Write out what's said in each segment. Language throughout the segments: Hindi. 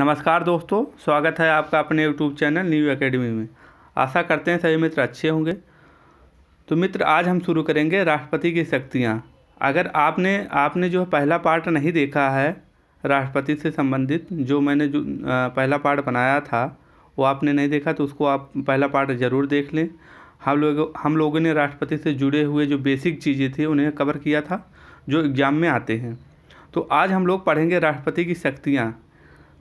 नमस्कार दोस्तों, स्वागत है आपका अपने YouTube चैनल न्यू एकेडमी में। आशा करते हैं सभी मित्र अच्छे होंगे। तो मित्र, आज हम शुरू करेंगे राष्ट्रपति की शक्तियाँ। अगर आपने जो पहला पार्ट नहीं देखा है राष्ट्रपति से संबंधित, जो मैंने पहला पार्ट बनाया था वो आपने नहीं देखा, तो उसको आप पहला पार्ट ज़रूर देख लें। हम लोगों ने राष्ट्रपति से जुड़े हुए जो बेसिक चीज़ें थी उन्हें कवर किया था, जो एग्ज़ाम में आते हैं। तो आज हम लोग पढ़ेंगे राष्ट्रपति की शक्तियाँ।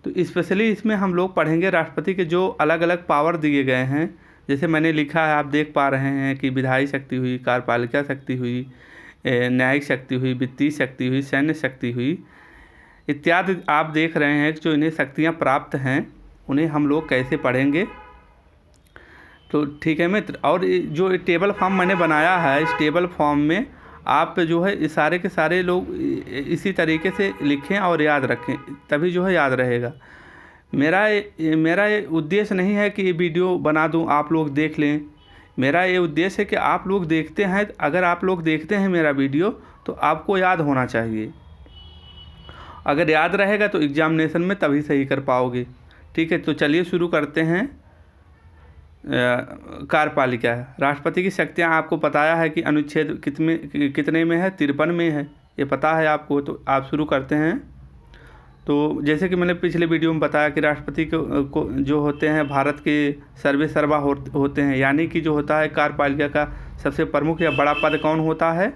तो स्पेशली इसमें हम लोग पढ़ेंगे राष्ट्रपति के जो अलग अलग पावर दिए गए हैं। जैसे मैंने लिखा है, आप देख पा रहे हैं कि विधायी शक्ति हुई, कार्यपालिका शक्ति हुई, न्यायिक शक्ति हुई, वित्तीय शक्ति हुई, सैन्य शक्ति हुई इत्यादि। आप देख रहे हैं कि जो इन्हें शक्तियाँ प्राप्त हैं उन्हें हम लोग कैसे पढ़ेंगे। तो ठीक है मित्र, और जो टेबल फॉर्म मैंने बनाया है, इस टेबल फॉर्म में आप जो है इस सारे के सारे लोग इसी तरीके से लिखें और याद रखें, तभी जो है याद रहेगा। मेरा ये उद्देश्य नहीं है कि ये वीडियो बना दूं आप लोग देख लें। मेरा ये उद्देश्य है कि आप लोग देखते हैं, अगर आप लोग देखते हैं मेरा वीडियो तो आपको याद होना चाहिए। अगर याद रहेगा तो एग्जामिनेशन में तभी सही कर पाओगे। ठीक है, तो चलिए शुरू करते हैं। कार्यपालिका, राष्ट्रपति की शक्तियाँ आपको बताया है कि अनुच्छेद कितने में है, 53 में है, ये पता है आपको। तो आप शुरू करते हैं। तो जैसे कि मैंने पिछले वीडियो में बताया कि राष्ट्रपति को जो होते हैं भारत के सर्वे सर्वा होते हैं, यानी कि जो होता है कार्यपालिका का सबसे प्रमुख या बड़ा पद कौन होता है,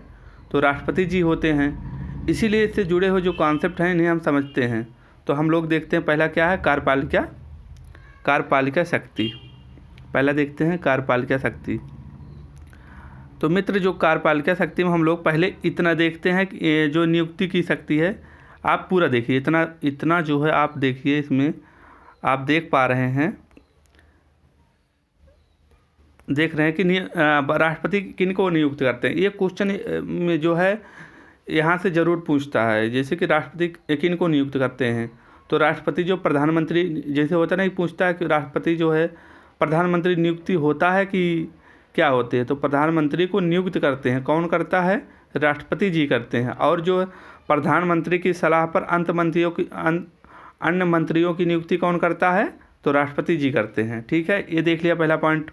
तो राष्ट्रपति जी होते हैं। इसीलिए इससे जुड़े हुए जो कॉन्सेप्ट हैं इन्हें हम समझते हैं। तो हम लोग देखते हैं पहला क्या है, कार्यपालिका शक्ति। पहला देखते हैं कार्यपालिका शक्ति। तो मित्र, जो कार्यपालिका शक्ति में हम लोग पहले इतना देखते हैं कि जो नियुक्ति की शक्ति है, आप पूरा देखिए, इतना जो है आप देखिए, इसमें आप देख पा रहे हैं, देख रहे हैं कि राष्ट्रपति किन को नियुक्त करते हैं। ये क्वेश्चन में जो है यहाँ से ज़रूर पूछता है, जैसे कि राष्ट्रपति किन को नियुक्त करते हैं। तो राष्ट्रपति जो प्रधानमंत्री जैसे होता है ना, पूछता है कि राष्ट्रपति जो है प्रधानमंत्री नियुक्ति होता है कि क्या होते हैं। तो प्रधानमंत्री को नियुक्त करते हैं, कौन करता है, राष्ट्रपति जी करते हैं। और जो प्रधानमंत्री की सलाह पर अन्य मंत्रियों की नियुक्ति कौन करता है, तो राष्ट्रपति जी करते हैं। ठीक है, ये देख लिया पहला पॉइंट।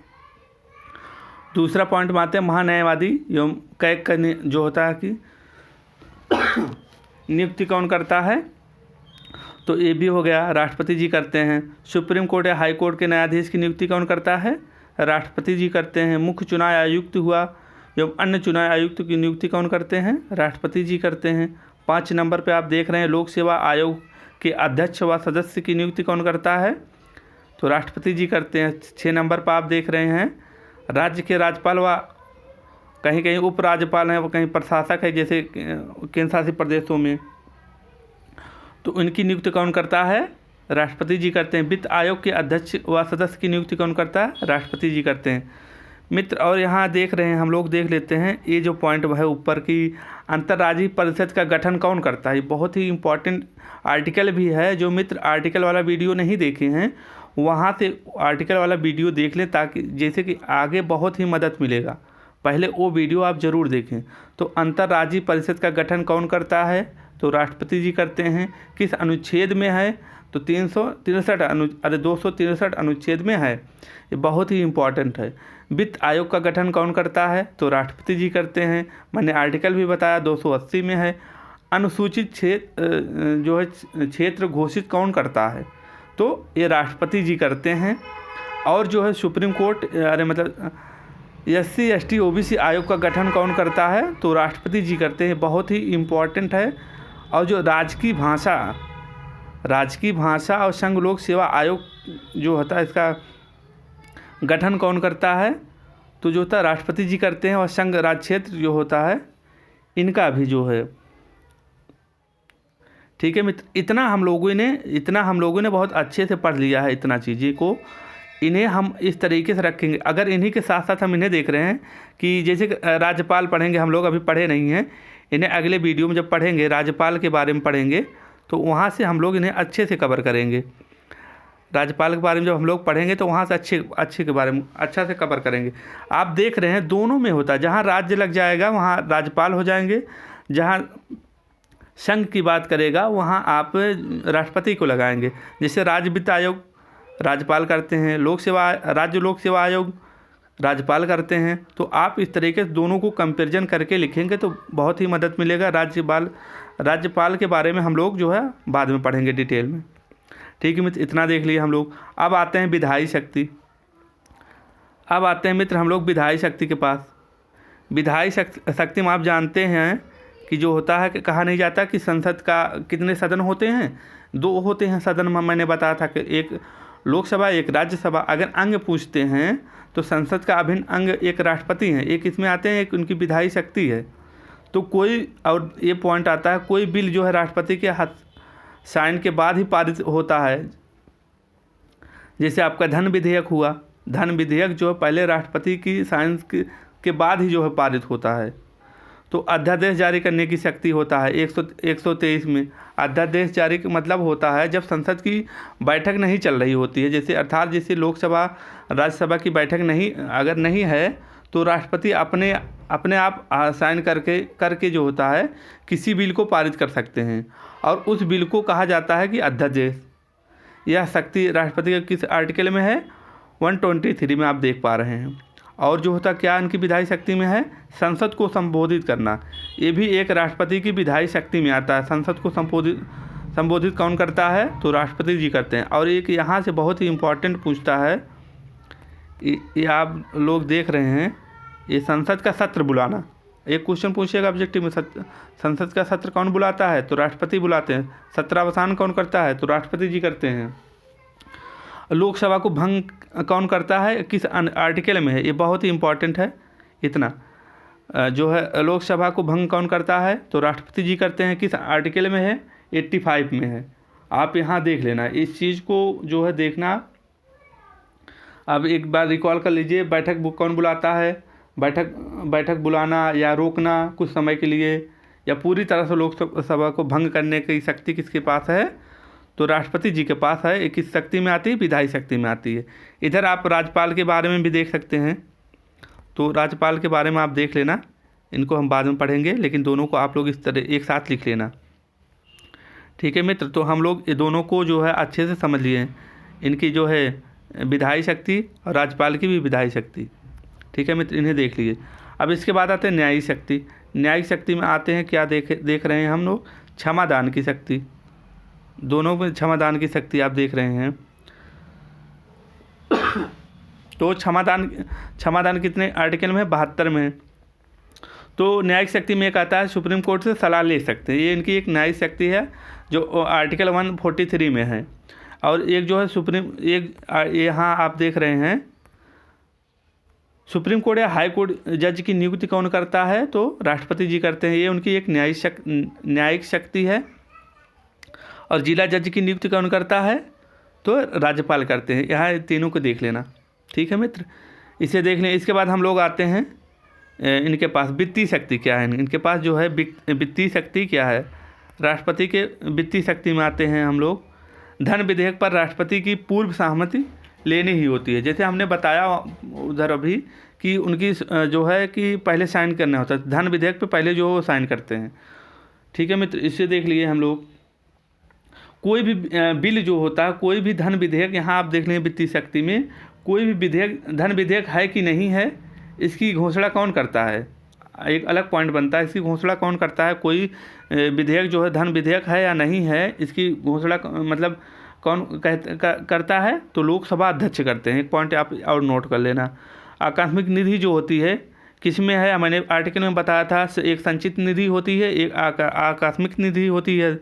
दूसरा पॉइंट में आते हैं महान्यायवादी एवं कैग का जो होता है कि नियुक्ति कौन करता है, तो ये भी हो गया, राष्ट्रपति जी करते हैं। सुप्रीम कोर्ट या हाई कोर्ट के न्यायाधीश की नियुक्ति कौन करता है, राष्ट्रपति जी करते हैं। मुख्य चुनाव आयुक्त हुआ एवं अन्य चुनाव आयुक्त की नियुक्ति कौन करते हैं, राष्ट्रपति जी करते हैं। 5 नंबर पे आप देख रहे हैं लोक सेवा आयोग के अध्यक्ष व सदस्य की नियुक्ति कौन करता है, तो राष्ट्रपति जी करते हैं। 6 नंबर पर आप देख रहे हैं राज्य के राज्यपाल व कहीं कहीं उपराज्यपाल हैं, व कहीं प्रशासक है, जैसे केंद्र शासित प्रदेशों में, तो इनकी नियुक्ति कौन करता है, राष्ट्रपति जी करते हैं। वित्त आयोग के अध्यक्ष व सदस्य की नियुक्ति कौन करता है, राष्ट्रपति जी करते हैं मित्र। और यहाँ देख रहे हैं, हम लोग देख लेते हैं ये जो पॉइंट है ऊपर की, अंतर्राज्यीय परिषद का गठन कौन करता है। बहुत ही इम्पोर्टेंट आर्टिकल भी है। जो मित्र आर्टिकल वाला वीडियो नहीं देखे हैं, वहाँ से आर्टिकल वाला वीडियो देख लें, ताकि जैसे कि आगे बहुत ही मदद मिलेगा। पहले वो वीडियो आप ज़रूर देखें। तो अंतर्राज्यीय परिषद का गठन कौन करता है, तो राष्ट्रपति जी करते हैं। किस अनुच्छेद में है, तो 263 अनुच्छेद में है। ये बहुत ही इम्पॉर्टेंट है। वित्त आयोग का गठन कौन करता है, तो राष्ट्रपति जी करते हैं। मैंने आर्टिकल भी बताया, 280 में है। अनुसूचित क्षेत्र घोषित कौन करता है, तो ये राष्ट्रपति जी करते हैं। और जो है supreme court SC ST OBC आयोग का गठन कौन करता है, तो राष्ट्रपति जी करते हैं। बहुत ही इम्पॉर्टेंट है। और जो राजकीय भाषा और संघ लोक सेवा आयोग जो होता है, इसका गठन कौन करता है, तो जो होता है राष्ट्रपति जी करते हैं। और संघ राज्य क्षेत्र जो होता है, इनका भी जो है। ठीक है मित्र, इतना हम लोगों ने बहुत अच्छे से पढ़ लिया है। इतना चीज़ें को इन्हें हम इस तरीके से रखेंगे। अगर इन्हीं के साथ साथ हम इन्हें देख रहे हैं कि जैसे राज्यपाल पढ़ेंगे, हम लोग अभी पढ़े नहीं हैं, इन्हें अगले वीडियो में जब पढ़ेंगे, राज्यपाल के बारे में पढ़ेंगे, तो वहाँ से हम लोग इन्हें अच्छे से कवर करेंगे। राज्यपाल के बारे में जब हम लोग पढ़ेंगे तो वहाँ से अच्छे के बारे में अच्छा से कवर करेंगे। आप देख रहे हैं दोनों में होता है, जहाँ राज्य लग जाएगा वहाँ राज्यपाल हो जाएंगे, जहाँ संघ की बात करेगा वहाँ आप राष्ट्रपति को लगाएंगे। जैसे राज्य वित्त आयोग राज्यपाल करते हैं, राज्य लोक सेवा आयोग राज्यपाल करते हैं। तो आप इस तरीके से दोनों को कंपैरिजन करके लिखेंगे तो बहुत ही मदद मिलेगा। राज्यपाल के बारे में हम लोग जो है बाद में पढ़ेंगे डिटेल में। ठीक है मित्र, इतना देख लिए हम लोग। अब आते हैं विधायी शक्ति। अब आते हैं मित्र हम लोग विधायी शक्ति के पास। विधायी शक्ति में आप जानते हैं कि जो होता है कि कहा नहीं जाता कि संसद का कितने सदन होते हैं, 2 होते हैं सदन में। मैंने बताया था कि एक लोकसभा एक राज्यसभा। अगर अंग पूछते हैं तो संसद का अभिन्न अंग एक राष्ट्रपति हैं, एक इसमें आते हैं, एक उनकी विधायी शक्ति है। तो कोई और ये पॉइंट आता है, कोई बिल जो है राष्ट्रपति के हाथ साइन के बाद ही पारित होता है। जैसे आपका धन विधेयक हुआ, धन विधेयक जो है पहले राष्ट्रपति की साइन के बाद ही जो है पारित होता है। तो अध्यादेश जारी करने की शक्ति होता है 123 में। अध्यादेश जारी का मतलब होता है जब संसद की बैठक नहीं चल रही होती है, जैसे अर्थात जैसे लोकसभा राज्यसभा की बैठक अगर नहीं है तो राष्ट्रपति अपने आप साइन करके जो होता है किसी बिल को पारित कर सकते हैं, और उस बिल को कहा जाता है कि अध्यादेश। यह शक्ति राष्ट्रपति के किस आर्टिकल में है? 123 में आप देख पा रहे हैं। और जो होता क्या इनकी विधायी शक्ति में है? संसद को संबोधित करना। ये भी एक राष्ट्रपति की विधायी शक्ति में आता है। संसद को संबोधित कौन करता है? तो राष्ट्रपति जी करते हैं। और एक यहाँ से बहुत ही इम्पोर्टेंट पूछता है, ये आप लोग देख रहे हैं, ये संसद का सत्र बुलाना। एक क्वेश्चन पूछेगा ऑब्जेक्टिव में, संसद का सत्र कौन बुलाता है? तो राष्ट्रपति बुलाते हैं। सत्रावसान कौन करता है? तो राष्ट्रपति जी करते हैं। लोकसभा को भंग कौन करता है? किस आर्टिकल में है? ये बहुत ही इंपॉर्टेंट है। इतना जो है लोकसभा को भंग कौन करता है? तो राष्ट्रपति जी करते हैं। किस आर्टिकल में है? 85 में है। आप यहाँ देख लेना, इस चीज़ को जो है देखना। अब एक बार रिकॉल कर लीजिए, बैठक कौन बुलाता है? बैठक बुलाना या रोकना कुछ समय के लिए, या पूरी तरह से लोकसभा को भंग करने की शक्ति किसके पास है? तो राष्ट्रपति जी के पास है। किस शक्ति में आती है? विधायी शक्ति में आती है। इधर आप राज्यपाल के बारे में भी देख सकते हैं, तो राज्यपाल के बारे में आप देख लेना, इनको हम बाद में पढ़ेंगे, लेकिन दोनों को आप लोग इस तरह एक साथ लिख लेना। ठीक है मित्र, तो हम लोग ये दोनों को जो है अच्छे से समझ लिए, इनकी जो है विधायी शक्ति और राज्यपाल की भी विधायी शक्ति। ठीक है मित्र, इन्हें देख लीजिए। अब इसके बाद आते हैं न्यायिक शक्ति। न्यायिक शक्ति में आते हैं, क्या देख रहे हैं हम लोग? क्षमादान की शक्ति। दोनों में क्षमादान की शक्ति आप देख रहे हैं। तो क्षमादान कितने आर्टिकल में? 72 में। तो न्यायिक शक्ति में एक आता है सुप्रीम कोर्ट से सलाह ले सकते हैं। ये इनकी एक न्यायिक शक्ति है जो आर्टिकल 143 में है। और एक जो है यहाँ आप देख रहे हैं, सुप्रीम कोर्ट या हाई कोर्ट जज की नियुक्ति कौन करता है? तो राष्ट्रपति जी करते हैं। ये उनकी एक न्यायिक शक्ति है। और जिला जज की नियुक्ति कौन करता है? तो राज्यपाल करते हैं। यहाँ तीनों को देख लेना। ठीक है मित्र, इसे देख लें। इसके बाद हम लोग आते हैं इनके पास वित्तीय शक्ति क्या है। इनके पास जो है वित्तीय शक्ति क्या है? राष्ट्रपति के वित्तीय शक्ति में आते हैं हम लोग। धन विधेयक पर राष्ट्रपति की पूर्व सहमति लेनी ही होती है। जैसे हमने बताया उधर अभी कि उनकी जो है कि पहले साइन करना होता है। धन विधेयक पे पहले जो साइन करते हैं। ठीक है मित्र, इससे देख लिए हम लोग। कोई भी बिल जो होता है, कोई भी धन विधेयक, यहाँ आप देख लें वित्तीय शक्ति में कोई भी धन विधेयक है कि नहीं है, इसकी घोषणा कौन करता है? एक अलग पॉइंट बनता है, इसकी घोषणा कौन करता है? कोई विधेयक जो है धन विधेयक है या नहीं है, इसकी घोषणा मतलब कौन करता है? तो लोकसभा अध्यक्ष करते हैं। एक पॉइंट आप और नोट कर लेना। आकस्मिक निधि जो होती है किस में है? मैंने आर्टिकल में बताया था, एक संचित निधि होती है, एक आकस्मिक निधि होती है।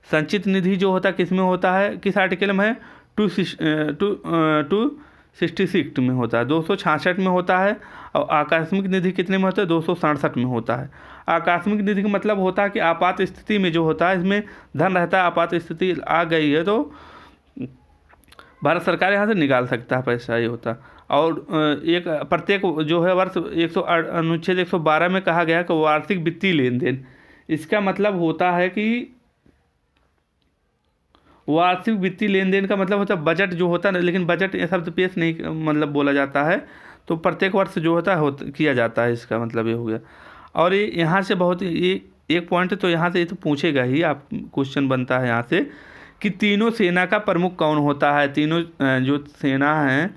संचित निधि जो होता है किस में होता है? किस आर्टिकल में है? 266 में होता है, 266 में होता है। और आकस्मिक निधि कितने में होता है? 267 में होता है। आकस्मिक निधि का मतलब होता है कि आपात स्थिति में जो होता है, इसमें धन रहता है, आपात स्थिति आ गई है तो भारत सरकार यहाँ से निकाल सकता है पैसा, ये होता। और एक प्रत्येक जो है वर्ष अनुच्छेद 112 में कहा गया कि वार्षिक वित्तीय लेन देन, इसका मतलब होता है कि वार्षिक वित्तीय लेन देन का मतलब होता है बजट जो होता है, लेकिन बजट ये शब्द पेश नहीं मतलब बोला जाता है, तो प्रत्येक वर्ष जो होता है किया जाता है, इसका मतलब ये हो गया। और ये यहाँ से बहुत ये एक पॉइंट तो यहाँ से ये तो पूछेगा ही, आप क्वेश्चन बनता है यहाँ से कि तीनों सेना का प्रमुख कौन होता है। तीनों जो सेना हैं,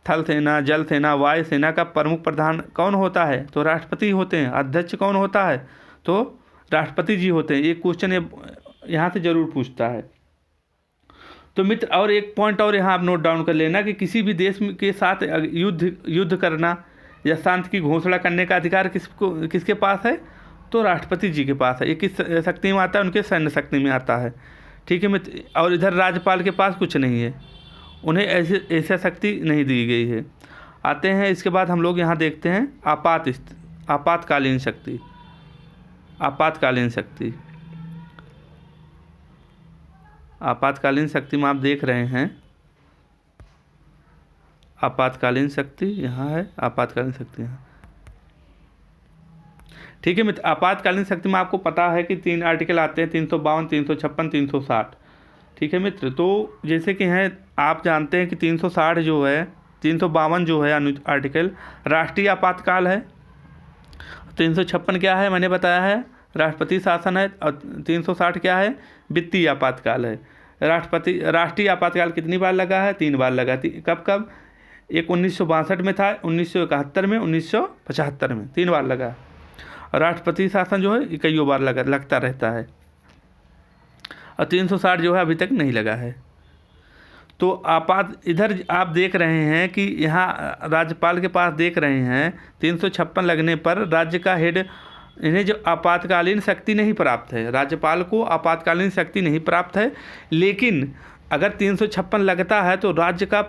थल सेना, जल सेना, वायु सेना का प्रमुख प्रधान कौन होता है? तो राष्ट्रपति होते हैं। अध्यक्ष कौन होता है? तो राष्ट्रपति जी होते हैं। एक क्वेश्चन यहाँ से जरूर पूछता है। तो मित्र और एक पॉइंट और यहाँ आप नोट डाउन कर लेना कि किसी भी देश के साथ युद्ध करना या शांति की घोषणा करने का अधिकार किसके पास है? तो राष्ट्रपति जी के पास है। ये किस शक्ति में आता है? उनके सैन्य शक्ति में आता है। ठीक है मित्र। और इधर राज्यपाल के पास कुछ नहीं है, उन्हें ऐसा शक्ति नहीं दी गई है। आते हैं इसके बाद हम लोग यहाँ देखते हैं आपातकालीन शक्ति। आपातकालीन शक्ति, आपातकालीन शक्ति में आप देख रहे हैं आपातकालीन शक्ति यहाँ है, आपातकालीन शक्ति यहाँ। ठीक है मित्र। आपातकालीन शक्ति में आपको पता है कि 3 आर्टिकल आते हैं, 352, 356, 360। ठीक है मित्र। तो जैसे कि हैं, आप जानते हैं कि 360 जो है, 352 जो है आर्टिकल राष्ट्रीय आपातकाल है। 356 क्या है? मैंने बताया है राष्ट्रपति शासन है। और 360 क्या है? वित्तीय आपातकाल है। राष्ट्रीय आपातकाल कितनी बार लगा है? 3 बार लगा। कब? एक 1962 में था, 1971 में, 1975 में, 3 बार लगा। और राष्ट्रपति शासन जो है कई बार लगता रहता है। और 360 जो है अभी तक नहीं लगा है। तो इधर आप देख रहे हैं कि यहाँ राज्यपाल के पास देख रहे हैं 356 लगने पर राज्य का हेड, इन्हें जो आपातकालीन शक्ति नहीं प्राप्त है, राज्यपाल को आपातकालीन शक्ति नहीं प्राप्त है। लेकिन अगर 356 लगता है तो राज्य का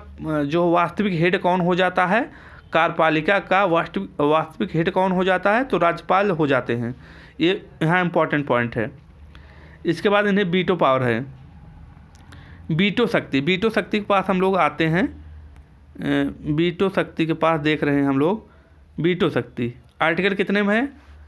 जो वास्तविक हेड कौन हो जाता है? कार्यपालिका का वास्तविक हेड कौन हो जाता है? तो राज्यपाल हो जाते हैं। ये यहाँ इम्पॉर्टेंट पॉइंट है। इसके बाद इन्हें वीटो पावर है, वीटो शक्ति। वीटो शक्ति के पास हम लोग आते हैं। वीटो शक्ति के पास देख रहे हैं हम लोग। वीटो शक्ति आर्टिकल कितने में है?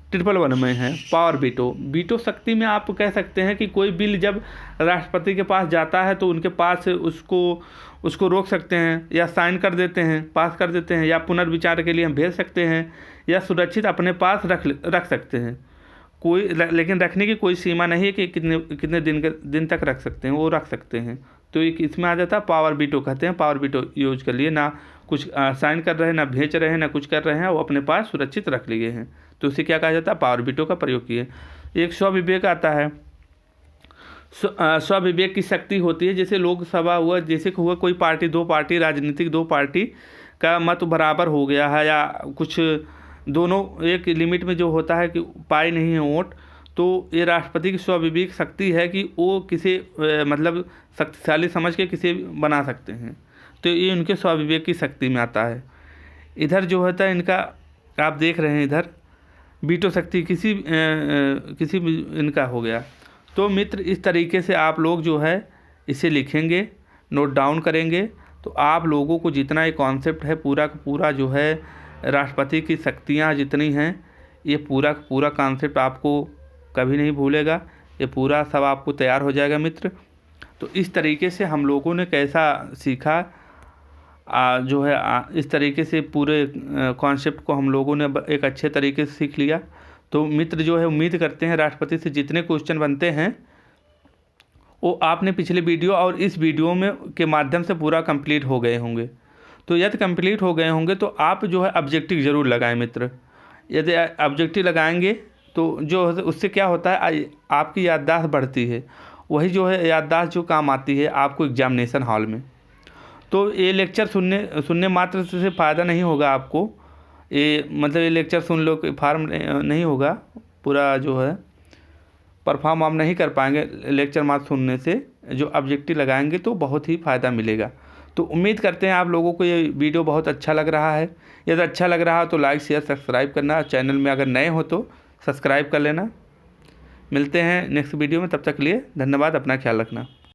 111 में है। Power veto. वीटो शक्ति में आप कह सकते हैं कि कोई बिल जब राष्ट्रपति के पास जाता है तो उनके पास उसको रोक सकते हैं, या साइन कर देते हैं, पास कर देते हैं, या पुनर्विचार के लिए हम भेज सकते हैं, या सुरक्षित अपने पास रख सकते हैं। लेकिन रखने की कोई सीमा नहीं है कि कितने दिन तक रख सकते हैं, वो रख सकते हैं। तो एक इसमें आ जाता है पावर वीटो, कहते हैं पावर वीटो यूज कर लिए। ना कुछ साइन कर रहे हैं, ना भेज रहे हैं, ना कुछ कर रहे हैं, वो अपने पास सुरक्षित रख लिए हैं, तो उसे क्या कहा जाता है? पावर वीटो का प्रयोग किए। एक स्वविवेक आता है। स्वविवेक की शक्ति होती है। जैसे लोकसभा हुआ, जैसे हुआ कोई पार्टी, 2 पार्टी, राजनीतिक 2 पार्टी का मत बराबर हो गया है, या कुछ दोनों एक लिमिट में जो होता है कि पाई नहीं है वोट, तो ये राष्ट्रपति की स्वविवेक शक्ति है कि वो किसी मतलब शक्तिशाली समझ के किसी बना सकते हैं। तो ये उनके स्वविवेक की शक्ति में आता है। इधर जो होता है इनका, आप देख रहे हैं इधर वीटो शक्ति किसी भी इनका हो गया। तो मित्र इस तरीके से आप लोग जो है इसे लिखेंगे, नोट डाउन करेंगे, तो आप लोगों को जितना ये कॉन्सेप्ट है पूरा का पूरा जो है राष्ट्रपति की शक्तियाँ जितनी हैं, ये पूरा का पूरा कॉन्सेप्ट आपको कभी नहीं भूलेगा। ये पूरा सब आपको तैयार हो जाएगा मित्र। तो इस तरीके से हम लोगों ने कैसा सीखा, जो है इस तरीके से पूरे कॉन्सेप्ट को हम लोगों ने एक अच्छे तरीके से सीख लिया। तो मित्र जो है उम्मीद करते हैं राष्ट्रपति से जितने क्वेश्चन बनते हैं वो आपने पिछले वीडियो और इस वीडियो में के माध्यम से पूरा कंप्लीट हो गए होंगे। तो यदि कंप्लीट हो गए होंगे तो आप जो है ऑब्जेक्टिव ज़रूर लगाएं मित्र। यदि ऑब्जेक्टिव लगाएंगे तो जो उससे क्या होता है, आपकी याददाश्त बढ़ती है। वही जो है याददाश्त जो काम आती है आपको एग्जामिनेशन हॉल में। तो ये लेक्चर सुनने मात्र से फ़ायदा नहीं होगा आपको, ये मतलब ये लेक्चर सुन लो कि फार्म नहीं होगा, पूरा जो है परफॉर्म आप नहीं कर पाएंगे लेक्चर मात्र सुनने से। जो ऑब्जेक्टिव लगाएंगे तो बहुत ही फ़ायदा मिलेगा। तो उम्मीद करते हैं आप लोगों को ये वीडियो बहुत अच्छा लग रहा है। यदि अच्छा लग रहा हो तो लाइक शेयर सब्सक्राइब करना, चैनल में अगर नए हो तो सब्सक्राइब कर लेना। मिलते हैं नेक्स्ट वीडियो में, तब तक के लिए धन्यवाद, अपना ख्याल रखना।